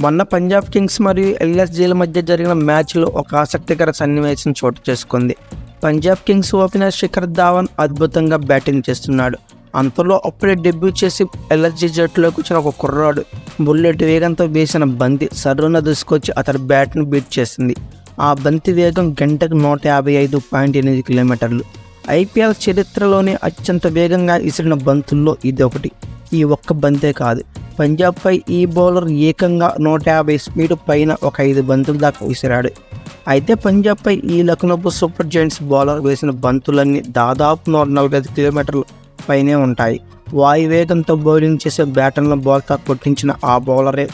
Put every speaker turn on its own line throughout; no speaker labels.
మొన్న పంజాబ్ కింగ్స్ మరియు ఎల్ఎస్జీల మధ్య జరిగిన మ్యాచ్లో ఒక ఆసక్తికర సన్నివేశం చోటు చేసుకుంది. పంజాబ్ కింగ్స్ ఓపెనర్ శిఖర్ ధావన్ అద్భుతంగా బ్యాటింగ్ చేస్తున్నాడు. అంతలో అప్పుడే డెబ్యూ చేసి ఎల్ఎస్జీ జట్టులోకి వచ్చిన ఒక కుర్రాడు బుల్లెట్ వేగంతో వేసిన బంతి సర్రున దూసుకొచ్చి అతడి బ్యాట్ను బీట్ చేసింది. ఆ బంతి వేగం గంటకు 155.8 కిలోమీటర్లు. ఐపీఎల్ చరిత్రలోనే అత్యంత వేగంగా విసిరిన బంతుల్లో ఇది ఒకటి. ఈ ఒక్క బంతే కాదు, పంజాబ్పై ఈ బౌలర్ ఏకంగా 150 స్పీడ్ పైన ఒక 5 బంతుల దాకా విసిరాడు. అయితే పంజాబ్పై ఈ లక్నో సూపర్ జైంట్స్ బౌలర్ వేసిన బంతులన్నీ దాదాపు 145 కిలోమీటర్ల పైనే ఉంటాయి. వాయువేగంతో బౌలింగ్ చేసే బ్యాటర్లను బౌల్తో కొట్టించిన ఆ బౌలరే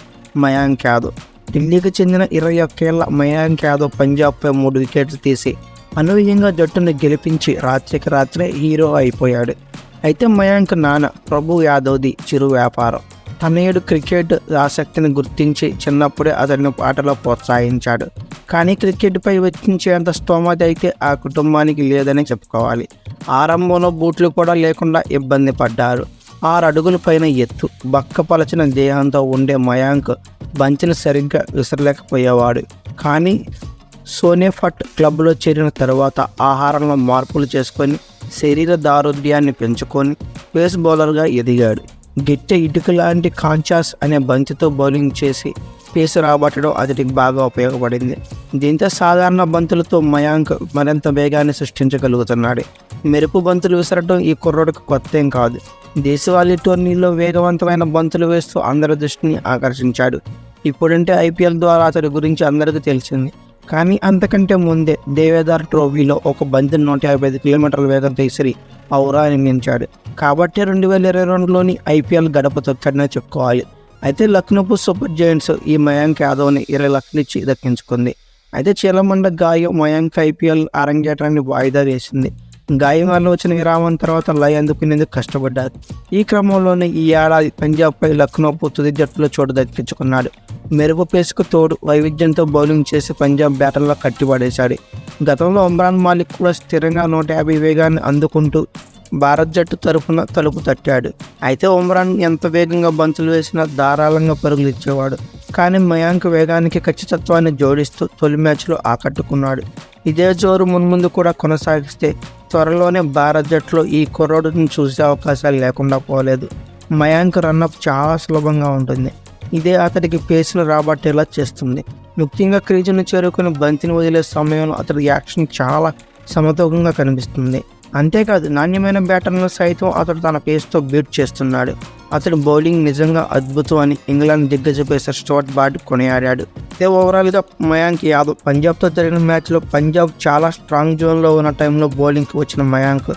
మయాంక్ యాదవ్. ఢిల్లీకి చెందిన 21 ఏళ్ల మయాంక్ యాదవ్ పంజాబ్పై 3 వికెట్లు తీసి అనూహ్యంగా జట్టును గెలిపించి రాత్రికి రాత్రే హీరో అయిపోయాడు. అయితే మయాంక్ నాన్న ప్రభు యాదవ్ది చిరు వ్యాపారం. తనయుడు క్రికెట్ ఆసక్తిని గుర్తించి చిన్నప్పుడే అతన్ని ఆటలో ప్రోత్సహించాడు. కానీ క్రికెట్పై వెచ్చించేంత స్తోమత అయితే ఆ కుటుంబానికి లేదని చెప్పుకోవాలి. ఆరంభంలో బూట్లు కూడా లేకుండా ఇబ్బంది పడ్డారు. 6 అడుగుల పైన ఎత్తు, బక్కపలచిన దేహంతో ఉండే మయాంక్ బంతిని సరిగ్గా విసరలేకపోయేవాడు. కానీ సోనేపట్ క్లబ్లో చేరిన తర్వాత ఆహారంలో మార్పులు చేసుకొని శరీర దారుఢ్యాన్ని పెంచుకొని పేస్ బౌలర్గా ఎదిగాడు. గట్టి ఇటుక లాంటి కాంచాస్ అనే బంతితో బౌలింగ్ చేసి పేస్ రాబట్టడం అతడికి బాగా ఉపయోగపడింది. దీంతో సాధారణ బంతులతో మయాంక్ మరింత వేగాన్ని సృష్టించగలుగుతున్నాడు. మెరుపు బంతులు విసరడం ఈ కుర్రోడికి కొత్త ఏం కాదు. దేశవాళీ టోర్నీలో వేగవంతమైన బంతులు వేస్తూ అందరి దృష్టిని ఆకర్షించాడు. ఇప్పుడంటే ఐపీఎల్ ద్వారా అతడి గురించి అందరికీ తెలిసింది. కానీ అంతకంటే ముందే దేవేదార్ ట్రోఫీలో ఒక బంతిని 155 కిలోమీటర్ల వేగంతో విసిరి ఔరా నిర్మించాడు. కాబట్టి 2022లోని ఐపీఎల్ గడప తొక్కడనే చెప్పుకోవాలి. అయితే లక్నో సూపర్ జైంట్స్ ఈ మయాంక్ యాదవ్ని 20 లక్షలు ఇచ్చి దక్కించుకుంది. అయితే చీలమండ గాయం మయాంక్ ఐపీఎల్ అరంగేట్రాన్ని వాయిదా వేసింది. గాయం వల్ల వచ్చిన విరామం తర్వాత లయ అందుకునేందుకు కష్టపడ్డారు. ఈ క్రమంలోనే ఈ ఏడాది పంజాబ్పై లక్నో తుది జట్టులో చోటు దక్కించుకున్నాడు. మెరుపు పేస్కు తోడు వైవిధ్యంతో బౌలింగ్ చేసి పంజాబ్ బ్యాటర్లో కట్టిపడేశాడు. గతంలో ఉమ్రాన్ మాలిక్ కూడా స్థిరంగా 150 వేగాన్ని అందుకుంటూ భారత్ జట్టు తరఫున తలుపు తట్టాడు. అయితే ఉమ్రాన్ ఎంత వేగంగా బంతులు వేసినా ధారాళంగా పరుగులు ఇచ్చేవాడు. కానీ మయాంక్ వేగానికి ఖచ్చితత్వాన్ని జోడిస్తూ తొలి మ్యాచ్లో ఆకట్టుకున్నాడు. ఇదే జోరు మున్ముందు కూడా కొనసాగిస్తే త్వరలోనే భారత్ జట్టులో ఈ కుర్రోడుని చూసే అవకాశాలు లేకుండా పోలేదు. మయాంక్ రన్అప్ చాలా సులభంగా ఉంటుంది. ఇదే అతడికి పేస్ను రాబట్టేలా చేస్తుంది. ముఖ్యంగా క్రీజును చేరుకుని బంతిని వదిలే సమయంలో అతడి యాక్షన్ చాలా సమతూకంగా కనిపిస్తుంది. అంతేకాదు, నాణ్యమైన బ్యాటర్లను సైతం అతడు తన పేస్తో బీట్ చేస్తున్నాడు. అతడి బౌలింగ్ నిజంగా అద్భుతం అని ఇంగ్లాండ్ దిగ్గజ పేసర్ స్టోర్ట్ బార్డ్ కొనియాడాడు. అయితే ఓవరాల్గా మయాంక్ యాదవ్ పంజాబ్తో జరిగిన మ్యాచ్లో పంజాబ్ చాలా స్ట్రాంగ్ జోన్లో ఉన్న టైంలో బౌలింగ్కి వచ్చిన మయాంక్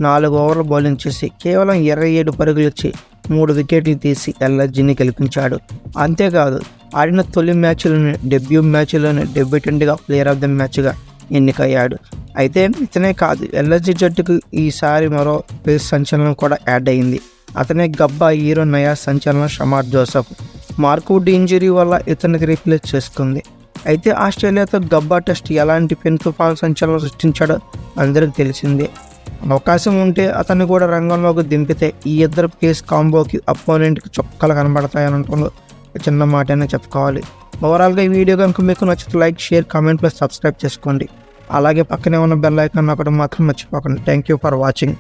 4 ఓవర్లు బౌలింగ్ చేసి కేవలం 27 పరుగులు ఇచ్చి 3 వికెట్లు తీసి ఎల్ఎస్జీని గెలిపించాడు. అంతేకాదు, ఆడిన తొలి మ్యాచ్లోనే డెబ్యూ మ్యాచ్లోనే డెబ్యూటెంట్గా ప్లేయర్ ఆఫ్ ద మ్యాచ్గా ఎన్నికయ్యాడు. అయితే ఇతనే కాదు, ఎల్ఎస్జీ జట్టుకు ఈసారి మరో పేస్ సంచలనం కూడా యాడ్ అయింది. అతనే గబ్బా హీరో నయా సంచలనం షమార్ జోసెఫ్. మార్క్వుడ్ ఇంజరీ వల్ల ఇతనికి రీప్లేస్ చేసుకుంది. అయితే ఆస్ట్రేలియాతో గబ్బా టెస్ట్ ఎలాంటి పెన్ తుఫాన్ సంచలనం సృష్టించాడో అందరికీ తెలిసిందే. అవకాశం ఉంటే అతన్ని కూడా రంగంలోకి దింపితే ఈ ఇద్దరు పేస్ కాంబోకి అపోనెంట్కి చొక్కలు కనబడతాయనటంలో చిన్న మాటనే చెప్పుకోవాలి. ఓవరాల్గా ఈ వీడియో కనుక మీకు నచ్చితే like, share, comment plus subscribe చేసుకోండి. అలాగే పక్కనే ఉన్న బెల్ ఐకాన్ నొక్కడం మాత్రం మర్చిపోకండి. Thank you for watching.